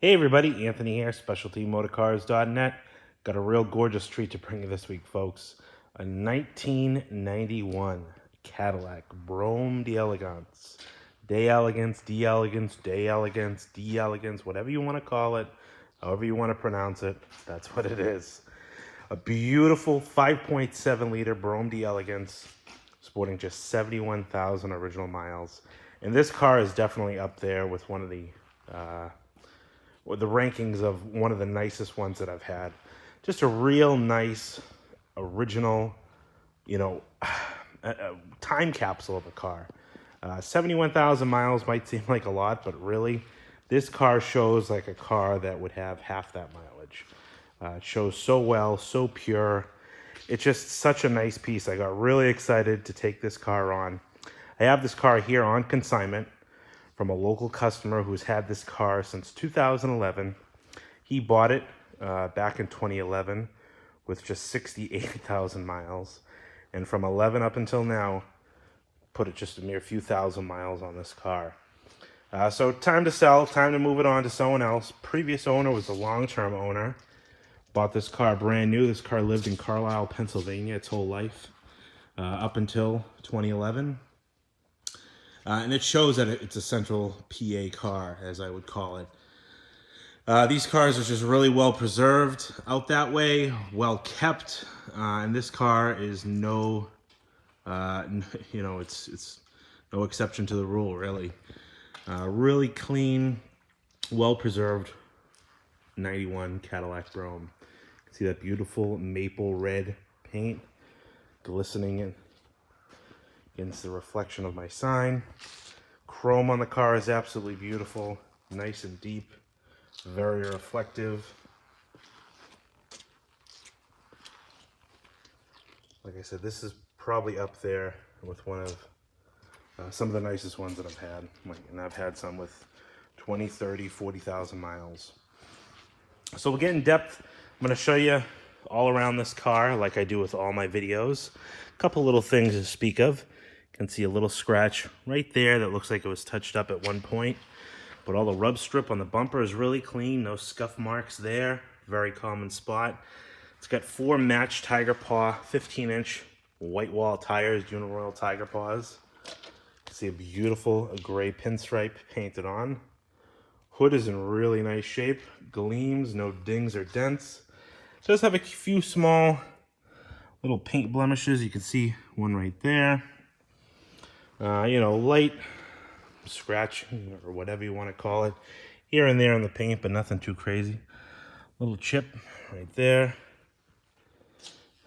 Hey everybody, Anthony here, SpecialtyMotorcars.net. Got a real gorgeous treat to bring you this week, folks. A 1991 Cadillac Brougham D'Elegance. D'Elegance, D'Elegance, D'Elegance, D'Elegance, whatever you want to call it, however you want to pronounce it, that's what it is. A beautiful 5.7 liter Brougham D'Elegance, sporting just 71,000 original miles. And this car is definitely up there with one of the rankings of one of the nicest ones that I've had. Just a real nice, original, time capsule of a car. 71,000 miles might seem like a lot, but really, this car shows like a car that would have half that mileage. It shows so well, so pure. It's just such a nice piece. I got really excited to take this car on. I have this car here on consignment from a local customer who's had this car since 2011. He bought it back in 2011 with just 68,000 miles. And from 11 up until now, put it just a mere few thousand miles on this car. So time to sell, time to move it on to someone else. Previous owner was a long-term owner. Bought this car brand new. This car lived in Carlisle, Pennsylvania its whole life up until 2011. And it shows that it's a central PA car, as I would call it. These cars are just really well preserved out that way, well kept, and this car is it's no exception to the rule, really. Really clean, well preserved 91 Cadillac Brougham. You can see that beautiful maple red paint glistening against the reflection of my sign. Chrome on the car is absolutely beautiful, nice and deep, very reflective. Like I said, this is probably up there with one of some of the nicest ones that I've had. And I've had some with 20, 30, 40,000 miles. So we'll get in depth. I'm going to show you all around this car like I do with all my videos. A couple little things to speak of. You can see a little scratch right there that looks like it was touched up at one point. But all the rub strip on the bumper is really clean. No scuff marks there. Very common spot. It's got 4 matched Tiger Paw 15-inch white wall tires, Uniroyal Tiger Paws. You can see a beautiful gray pinstripe painted on. Hood is in really nice shape. Gleams, no dings or dents. It does have a few small little paint blemishes. You can see one right there. Light scratch or whatever you want to call it here and there on the paint, but nothing too crazy. Little chip right there.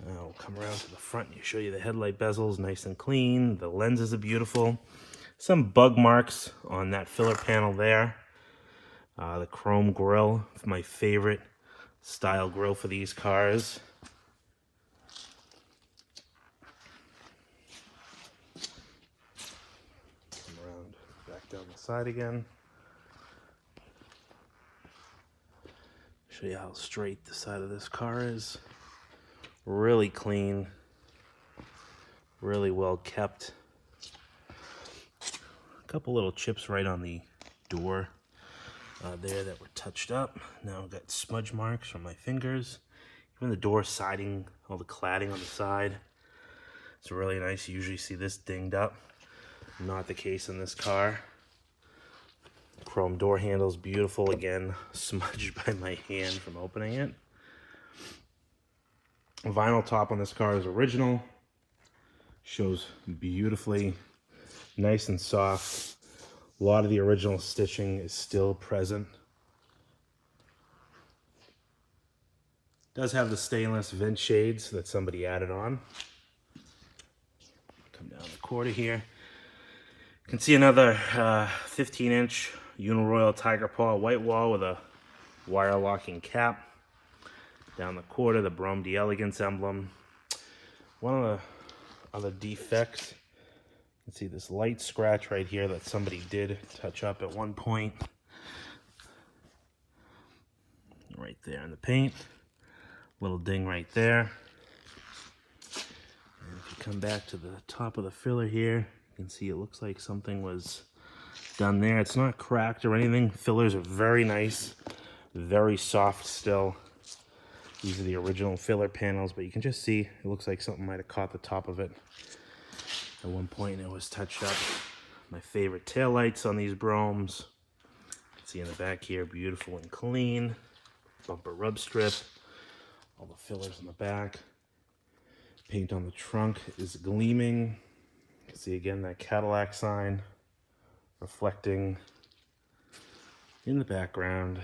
I'll come around to the front and show you the headlight bezels, nice and clean. The lenses are beautiful. Some bug marks on that filler panel there. The chrome grille, my favorite style grille for these cars. Come around back down the side again. Show you how straight the side of this car is. Really clean, really well kept. A couple little chips right on the door there that were touched up. Now I've got smudge marks from my fingers. Even the door siding, all the cladding on the side. It's really nice. You usually see this dinged up. Not the case in this car. Chrome door handles, beautiful. Again, smudged by my hand from opening it. Vinyl top on this car is original. Shows beautifully, nice and soft. A lot of the original stitching is still present. Does have the stainless vent shades that somebody added on. Come down the quarter here. You can see another 15-inch Uniroyal Tiger Paw white wall with a wire locking cap. Down the quarter, the Brougham D'Elegance emblem. One of the other defects, you can see this light scratch right here that somebody did touch up at one point. Right there in the paint. Little ding right there. And if you come back to the top of the filler here, you can see it looks like something was done there. It's not cracked or anything. Fillers are very nice. Very soft still. These are the original filler panels, but you can just see it looks like something might have caught the top of it. At one point it was touched up. My favorite taillights on these Brohms. See in the back here, beautiful and clean. Bumper rub strip. All the fillers in the back. Paint on the trunk is gleaming. You can see again that Cadillac sign reflecting in the background.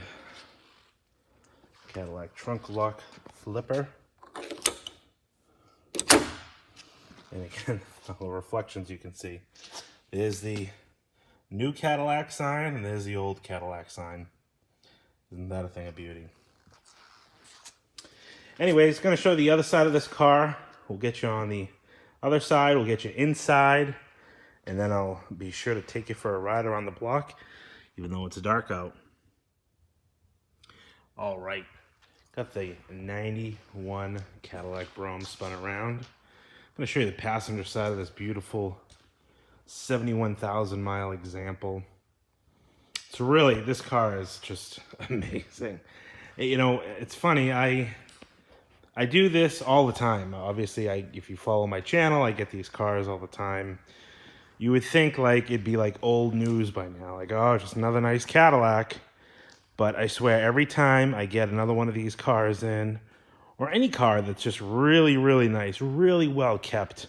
Cadillac trunk lock flipper. And again, all the reflections you can see. There's the new Cadillac sign and there's the old Cadillac sign. Isn't that a thing of beauty? Anyways, going to show the other side of this car. We'll get you on the other side. We'll get you inside. And then I'll be sure to take you for a ride around the block, even though it's dark out. All right. Got the 91 Cadillac Brougham spun around. I'm going to show you the passenger side of this beautiful 71,000 mile example. So really, this car is just amazing. You know, it's funny, I do this all the time. Obviously, if you follow my channel, I get these cars all the time. You would think like it'd be like old news by now. Like, oh, just another nice Cadillac. But I swear, every time I get another one of these cars in, or any car that's just really, really nice, really well kept,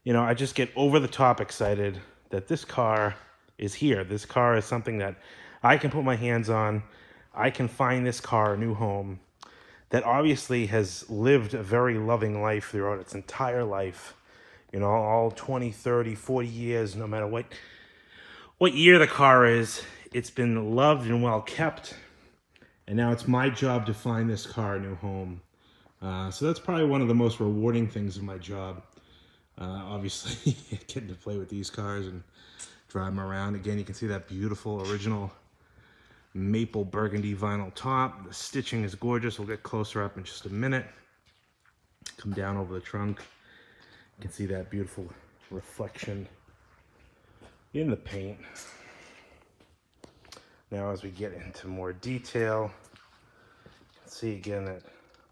you know, I just get over the top excited that this car is here. This car is something that I can put my hands on. I can find this car a new home that obviously has lived a very loving life throughout its entire life. You know, all 20, 30, 40 years, no matter what year the car is, it's been loved and well kept. And now it's my job to find this car a new home. So that's probably one of the most rewarding things of my job. Obviously, getting to play with these cars and drive them around. Again, you can see that beautiful original maple burgundy vinyl top. The stitching is gorgeous. We'll get closer up in just a minute. Come down over the trunk. You can see that beautiful reflection in the paint. Now as we get into more detail, you can see again that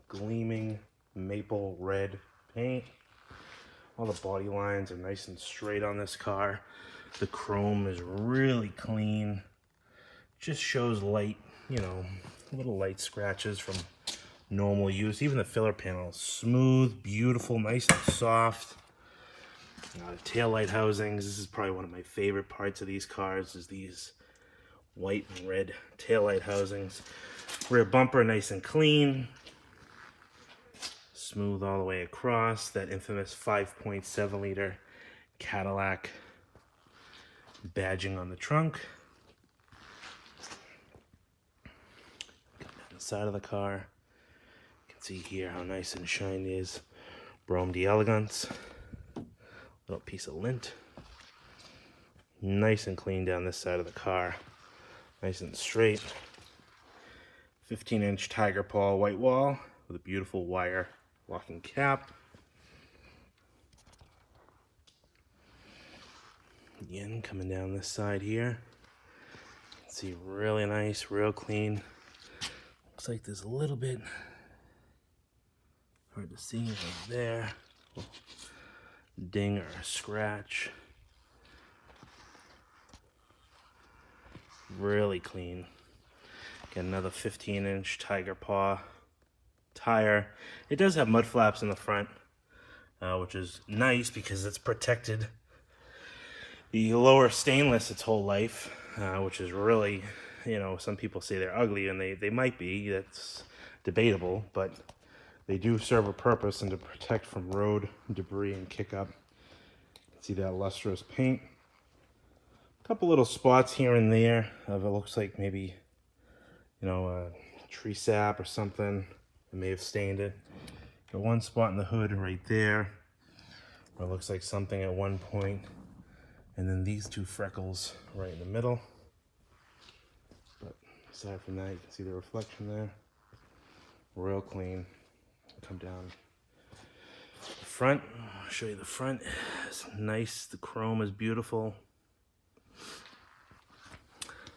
gleaming maple red paint. All the body lines are nice and straight on this car. The chrome is really clean. Just shows light, you know, little light scratches from normal use. Even the filler panel, smooth, beautiful, nice and soft. The taillight housings. This is probably one of my favorite parts of these cars, is these white and red taillight housings. Rear bumper, nice and clean. Smooth all the way across. That infamous 5.7 liter Cadillac badging on the trunk. Side of the car, you can see here how nice and shiny it is. Brougham D'Elegance, little piece of lint, nice and clean down this side of the car, nice and straight. 15-inch tiger paw white wall with a beautiful wire locking cap. Again, coming down this side here, you can see really nice, real clean. Looks like there's a little bit hard to see right there. Ding or a scratch. Really clean. Got another 15-inch tiger paw tire. It does have mud flaps in the front, which is nice because it's protected the lower stainless its whole life, which is really, you know, some people say they're ugly, and they might be. That's debatable, but they do serve a purpose and to protect from road debris and kick up. See that lustrous paint. A couple little spots here and there of it looks like maybe, you know, a tree sap or something. It may have stained it. Got one spot in the hood right there where it looks like something at one point. And then these two freckles right in the middle. But aside from that, you can see the reflection there. Real clean. Come down the front. I'll show you the front. It's nice. The chrome is beautiful.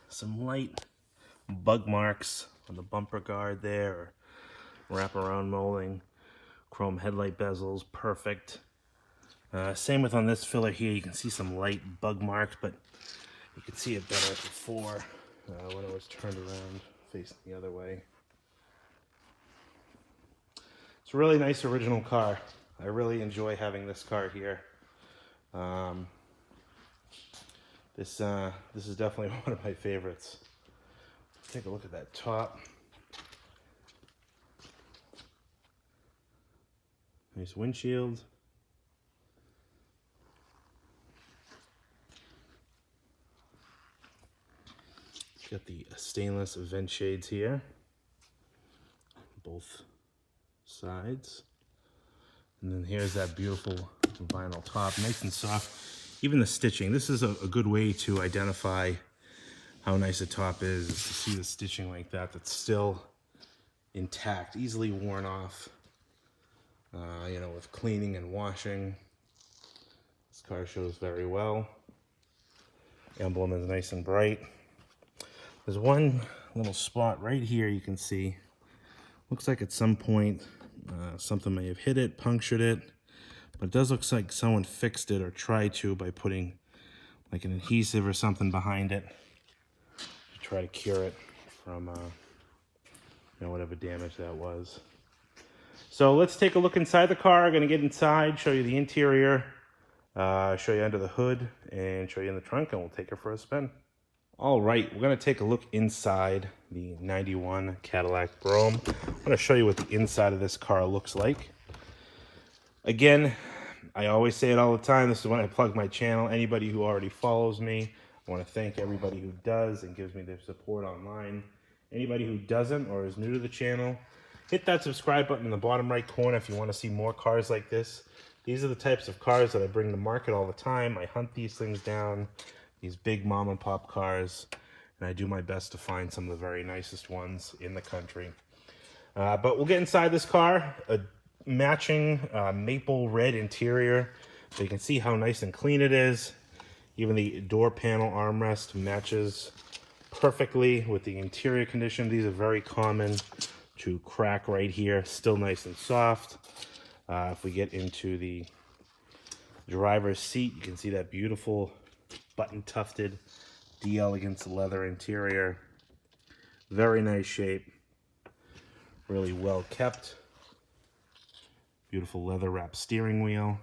Some light bug marks on the bumper guard there, or wraparound molding. Chrome headlight bezels, perfect. Same with on this filler here. You can see some light bug marks, but you could see it better before when it was turned around facing the other way. It's a really nice original car. I really enjoy having this car here. This is definitely one of my favorites. Take a look at that top. Nice windshield. Got the stainless vent shades here, both sides. And then here's that beautiful vinyl top, nice and soft. Even the stitching, this is a good way to identify how nice a top is to see the stitching like that, that's still intact, easily worn off, you know, with cleaning and washing. This car shows very well. Emblem is nice and bright. There's one little spot right here you can see. Looks like at some point something may have hit it, punctured it, but it does look like someone fixed it or tried to by putting like an adhesive or something behind it to try to cure it from you know, whatever damage that was. So let's take a look inside the car. I'm going to get inside, show you the interior, show you under the hood, and show you in the trunk, and we'll take it for a spin. All right, we're going to take a look inside the 91 Cadillac Brougham. I'm going to show you what the inside of this car looks like. Again, I always say it all the time. This is when I plug my channel. Anybody who already follows me, I want to thank everybody who does and gives me their support online. Anybody who doesn't or is new to the channel, hit that subscribe button in the bottom right corner if you want to see more cars like this. These are the types of cars that I bring to market all the time. I hunt these things down. These big mom and pop cars, and I do my best to find some of the very nicest ones in the country. But we'll get inside this car. A matching maple red interior, so you can see how nice and clean it is. Even the door panel armrest matches perfectly with the interior condition. These are very common to crack right here, still nice and soft. If we get into the driver's seat, you can see that beautiful button tufted D'Elegance leather interior. Very nice shape, really well kept. Beautiful leather wrapped steering wheel.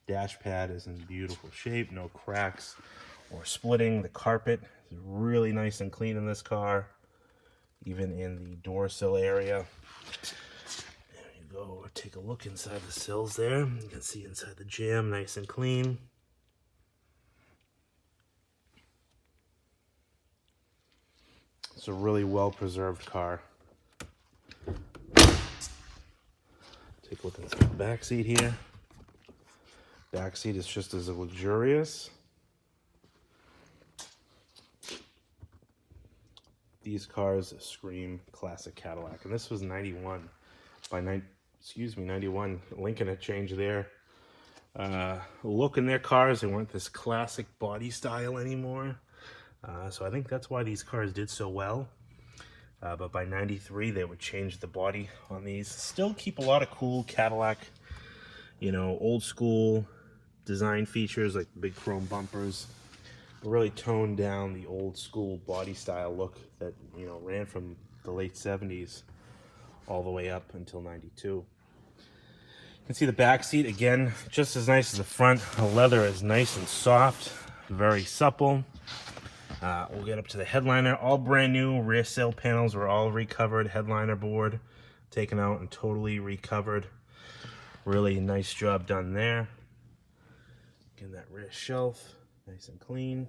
Dash pad is in beautiful shape, no cracks or splitting. The carpet is really nice and clean in this car, even in the door sill area. There you go, take a look inside the sills there. You can see inside the jam, nice and clean. It's a really well-preserved car. Take a look inside the back seat here. Back seat is just as luxurious. These cars scream classic Cadillac, and this was 91. 91. Lincoln had changed their look in their cars. They weren't this classic body style anymore. So I think that's why these cars did so well. But by 93, they would change the body on these. Still keep a lot of cool Cadillac, you know, old school design features like big chrome bumpers. But really toned down the old school body style look that, you know, ran from the late 70s all the way up until 92. You can see the back seat, again, just as nice as the front. The leather is nice and soft, very supple. We'll get up to the headliner, all brand new. Rear sail panels were all recovered. Headliner board taken out and totally recovered. Really nice job done there. Again, that rear shelf, nice and clean.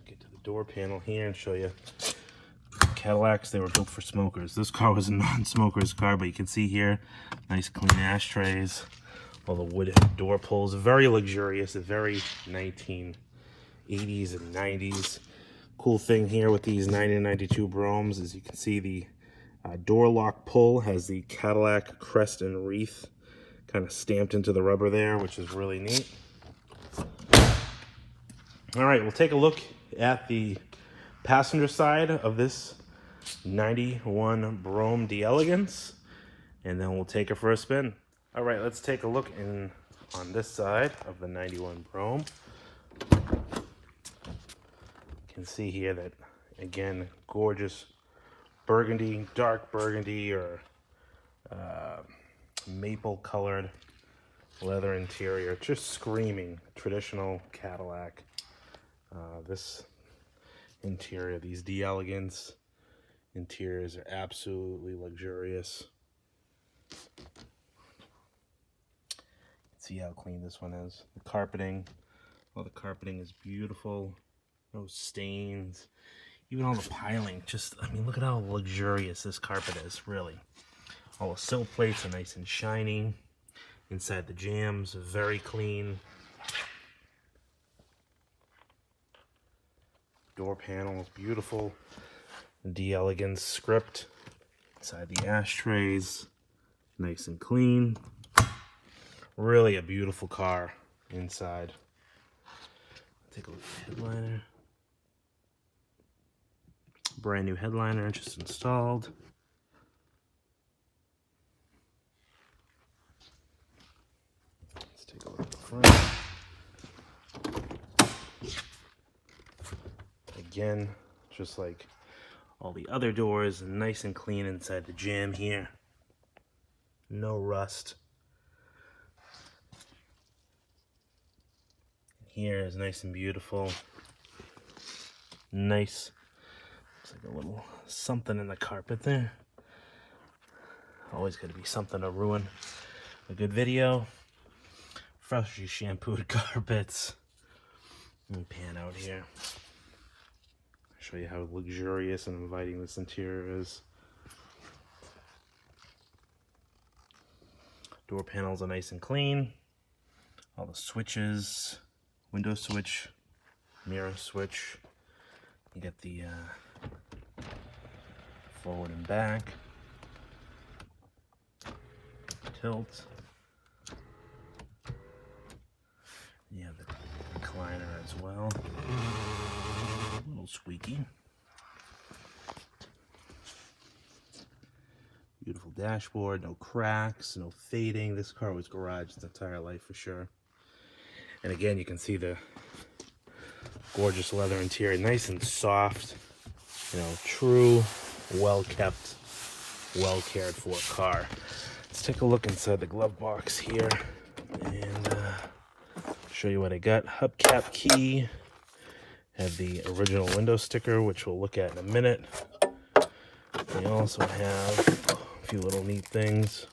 Get to the door panel here and show you. Cadillacs, they were built for smokers. This car was a non-smoker's car, but you can see here, nice clean ashtrays. All the wood door pulls, very luxurious, a very 1980s and 90s. Cool thing here with these 1992 Broughams is you can see the door lock pull has the Cadillac crest and wreath kind of stamped into the rubber there, which is really neat. All right, we'll take a look at the passenger side of this 91 Brougham D'Elegance, and then we'll take it for a spin. All right, let's take a look on this side of the 91 Brougham. You can see here that, again, gorgeous burgundy, dark burgundy, or maple colored leather interior, just screaming traditional Cadillac. This interior, these D'Elegance interiors are absolutely luxurious. See how clean this one is. The carpeting, the carpeting is beautiful. No stains. Even all the piling, I mean, look at how luxurious this carpet is, really. All the sill plates are nice and shiny. Inside the jambs, very clean. Door panels, beautiful. D'Elegance script. Inside the ashtrays, nice and clean. Really a beautiful car inside. Take a look at the headliner. Brand new headliner just installed. Let's take a look at the front. Again, just like all the other doors, nice and clean inside the jamb here. No rust. Here is nice and beautiful. Nice. Looks like a little something in the carpet there. Always got to be something to ruin a good video. Freshly shampooed carpets. Let me pan out here. Show you how luxurious and inviting this interior is. Door panels are nice and clean. All the switches, window switch, mirror switch. You get the forward and back, tilt. You have the recliner as well. A little squeaky. Beautiful dashboard, no cracks, no fading. This car was garaged its entire life for sure. And again, you can see the gorgeous leather interior, nice and soft. You know, true, well-kept, well-cared for car. Let's take a look inside the glove box here and show you what I got. Hubcap key. Have the original window sticker, which we'll look at in a minute. We also have a few little neat things.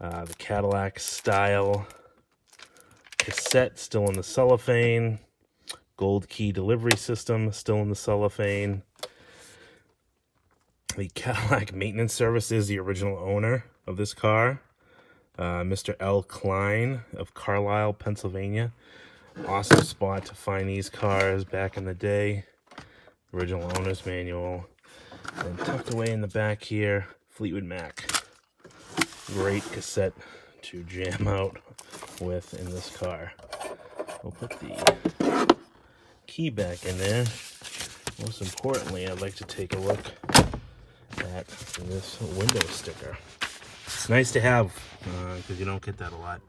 The Cadillac style cassette still in the cellophane. Gold key delivery system still in the cellophane. The Cadillac maintenance service is the original owner of this car, Mr. L. Klein of Carlisle, Pennsylvania. Awesome spot to find these cars back in the day. Original owner's manual. And tucked away in the back here, Fleetwood Mac. Great cassette to jam out with in this car. We'll put the key back in there. Most importantly, I'd like to take a look at this window sticker. It's nice to have because you don't get that a lot.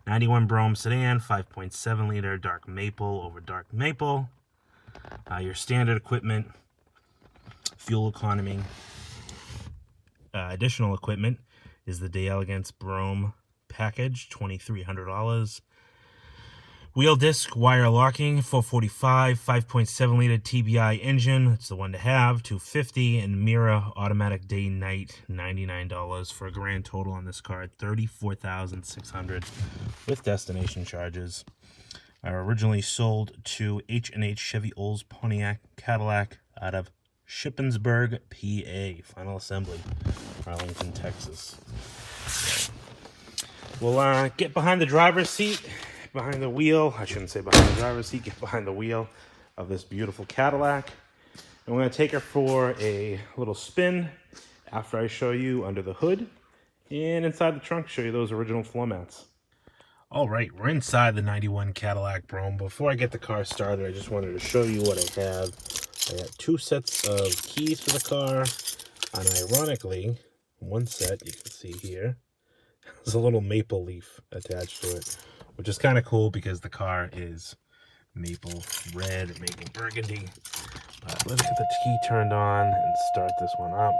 91 Brougham sedan, 5.7 liter, dark maple over dark maple. Your standard equipment, fuel economy. Additional equipment is the D'Elegance Brougham package, $2,300. Wheel disc, wire locking, 445, 5.7 liter TBI engine. That's the one to have, $250, and mirror automatic day night, $99 for a grand total on this car, $34,600 with destination charges. Originally sold to H&H Chevy Olds Pontiac Cadillac out of Shippensburg, PA. Final assembly, Arlington, Texas. So, we'll get behind the driver's seat. Behind the wheel, I shouldn't say behind the driver's seat, get behind the wheel of this beautiful Cadillac. And we're going to take her for a little spin after I show you under the hood and inside the trunk, show you those original floor mats. All right, we're inside the 91 Cadillac Brougham. Before I get the car started, I just wanted to show you what I have. I got 2 sets of keys for the car, and ironically, one set, you can see here, has a little maple leaf attached to it, which is kind of cool because the car is maple red, maple burgundy. Let's get the key turned on and start this one up.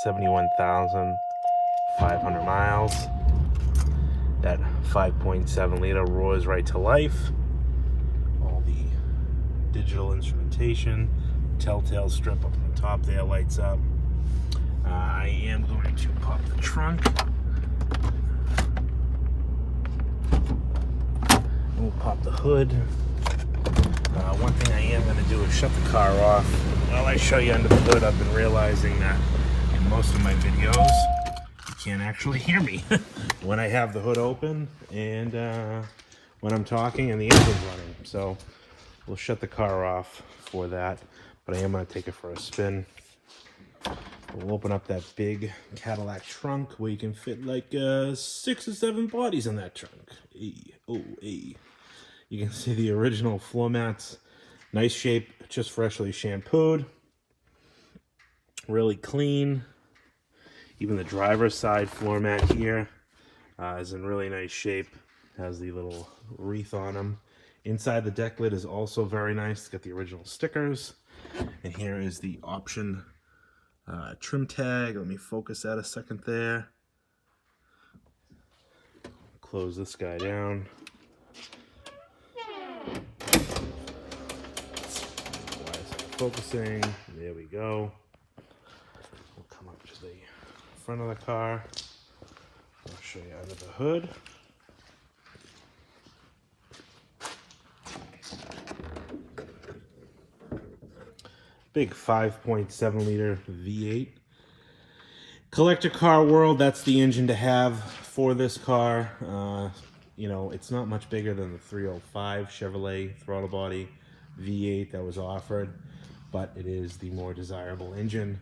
71,500 miles. That 5.7 liter roars right to life. All the digital instrumentation, telltale strip up on the top there lights up. I am going to pop the trunk. We'll pop the hood. One thing I am going to do is shut the car off. While I show you under the hood, I've been realizing that in most of my videos, you can't actually hear me when I have the hood open and when I'm talking and the engine's running. So we'll shut the car off for that, but I am going to take it for a spin. We'll open up that big Cadillac trunk where you can fit like 6 or 7 bodies in that trunk. You can see the original floor mats. Nice shape, just freshly shampooed. Really clean. Even the driver's side floor mat here is in really nice shape. Has the little wreath on them. Inside the deck lid is also very nice. It's got the original stickers. And here is the option trim tag. Let me focus that a second there. Close this guy down. Why is it focusing? There we go. We'll come up to the front of the car. I'll show you under the hood. Big 5.7 liter V8. Collector car world, that's the engine to have for this car. You know, it's not much bigger than the 305 Chevrolet throttle body V8 that was offered, but it is the more desirable engine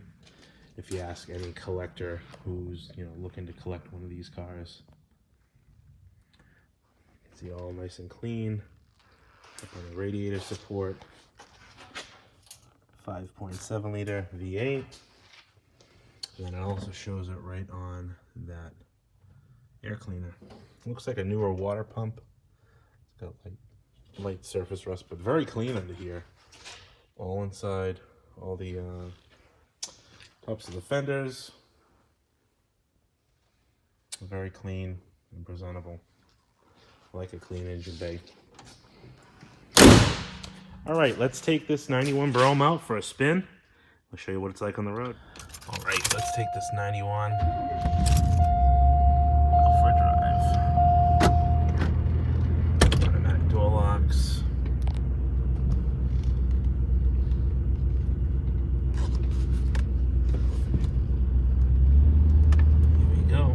if you ask any collector who's, you know, looking to collect one of these cars. See, all nice and clean. Up on the radiator support. 5.7 liter V8. And then it also shows it right on that air cleaner. Looks like a newer water pump. It's got like light surface rust, but very clean under here. All inside, all the tops of the fenders. Very clean and presentable. I like a clean engine bay. All right, let's take this 91 Brougham out for a spin. I'll show you what it's like on the road. All right, let's take this 91 out for a drive. Automatic door locks. Here we go.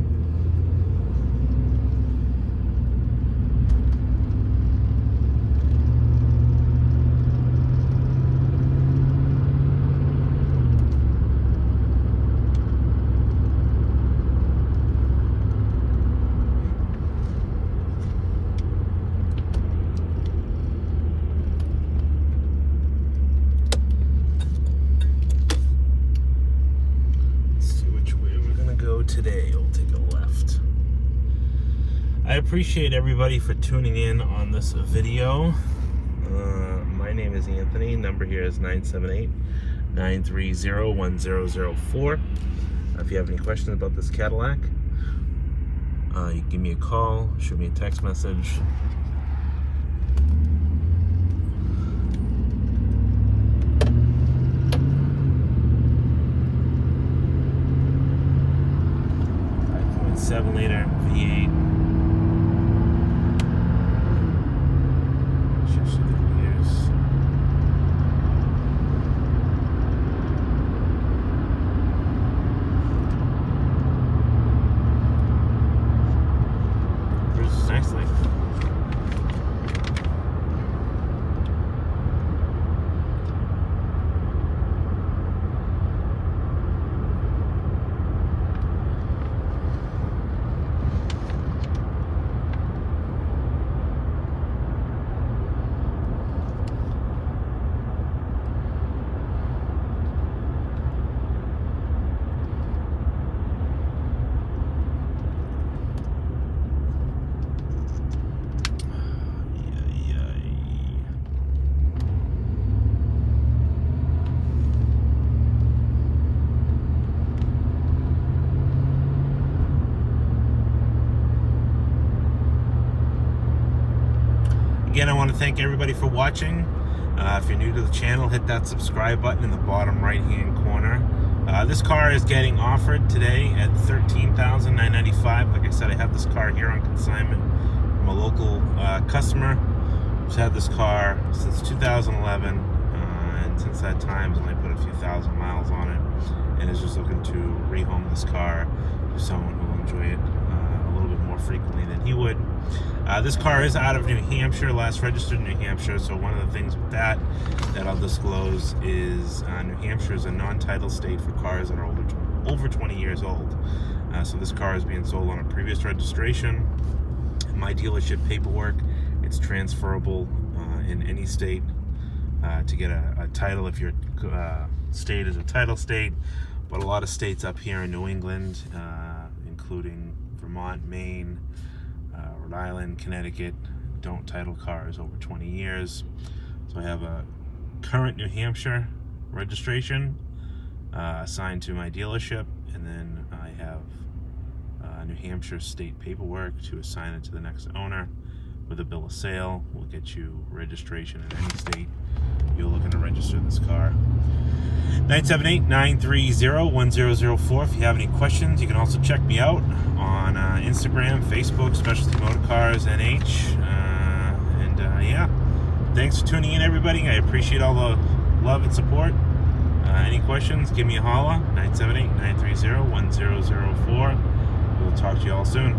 Today we'll take a left. I appreciate everybody for tuning in on this video. My name is Anthony. Number here is 978-930-1004. If you have any questions about this Cadillac, you can give me a call, shoot me a text message. Liter V8. Shifts through the gears. Cruises nicely. thank everybody for watching. If you're new to the channel, hit that subscribe button in the bottom right hand corner. This car is getting offered today at $13,995. Like I said, I have this car here on consignment from a local customer who's had this car since 2011, and since that time has only put a few thousand miles on it, and is just looking to rehome this car to someone who will enjoy it a little bit more frequently than he would. This car is out of New Hampshire, last registered in New Hampshire, so one of the things with that I'll disclose is New Hampshire is a non-title state for cars that are over 20 years old. So this car is being sold on a previous registration. My dealership paperwork, it's transferable in any state to get a title if your state is a title state, but a lot of states up here in New England, including Vermont, Maine, Rhode Island, Connecticut, don't title cars over 20 years. So I have a current New Hampshire registration assigned to my dealership, and then I have New Hampshire state paperwork to assign it to the next owner with a bill of sale. We'll get you registration in any state you're looking to register this car. 978-930-1004. If you have any questions, you can also check me out on Instagram, Facebook, Specialty Motor Cars NH. Yeah, thanks for tuning in, everybody. I appreciate all the love and support. Any questions, give me a holla. 978-930-1004. We'll talk to you all soon.